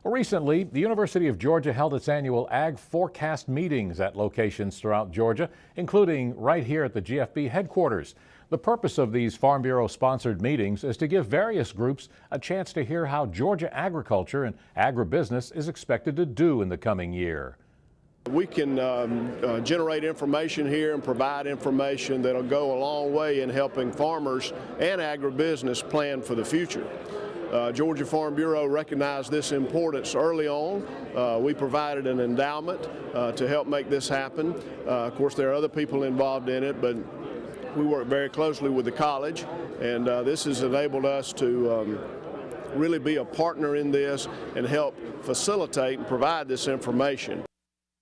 Well, recently, the University of Georgia held its annual Ag Forecast meetings at locations throughout Georgia, including right here at the GFB headquarters. The purpose of these Farm Bureau-sponsored meetings is to give various groups a chance to hear how Georgia agriculture and agribusiness is expected to do in the coming year. We can generate information here and provide information that'll go a long way in helping farmers and agribusiness plan for the future. Georgia Farm Bureau recognized this importance early on. We provided an endowment to help make this happen. Of course, there are other people involved in it, but we work very closely with the college, and this has enabled us to really be a partner in this and help facilitate and provide this information.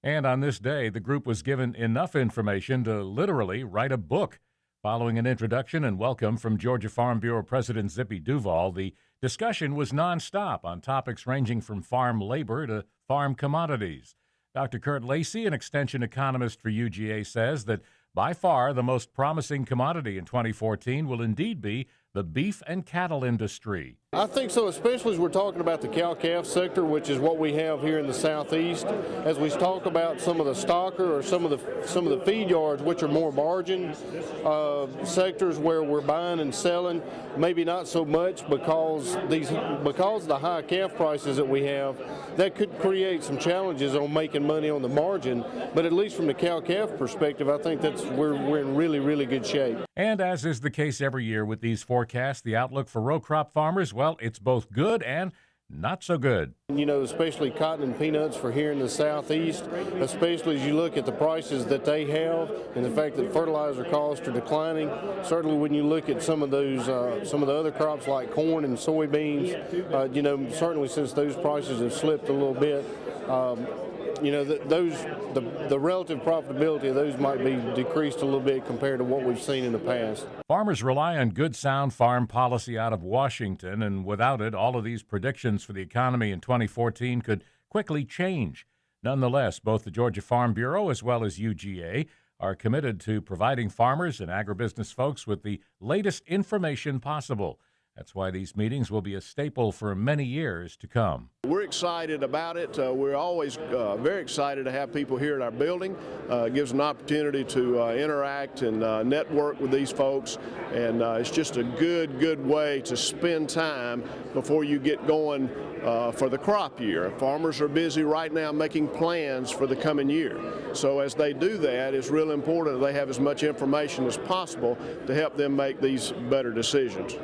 And on this day, the group was given enough information to literally write a book. Following an introduction and welcome from Georgia Farm Bureau President Zippy Duval, the discussion was nonstop on topics ranging from farm labor to farm commodities. Dr. Kurt Lacey, an extension economist for UGA, says that by far the most promising commodity in 2014 will indeed be the beef and cattle industry. I think so, especially as we're talking about the cow-calf sector, which is what we have here in the southeast. As we talk about some of the stocker or some of the feed yards, which are more margin sectors where we're buying and selling, maybe not so much because of the high calf prices that we have, that could create some challenges on making money on the margin. But at least from the cow-calf perspective, I think we're in really, really good shape. And as is the case every year with these forecasts, the outlook for row crop farmers, well, it's both good and not so good. You know, especially cotton and peanuts for here in the southeast, especially as you look at the prices that they have and the fact that fertilizer costs are declining. Certainly when you look at some of those, some of the other crops like corn and soybeans, you know, certainly since those prices have slipped a little bit, you know, the relative profitability of those might be decreased a little bit compared to what we've seen in the past. Farmers rely on good, sound farm policy out of Washington, and without it, all of these predictions for the economy in 2014 could quickly change. Nonetheless, both the Georgia Farm Bureau as well as UGA are committed to providing farmers and agribusiness folks with the latest information possible. That's why these meetings will be a staple for many years to come. We're excited about it. We're always very excited to have people here at our building. It gives an opportunity to interact and network with these folks, and it's just a good way to spend time before you get going for the crop year. Farmers are busy right now making plans for the coming year. So as they do that, it's really important that they have as much information as possible to help them make these better decisions.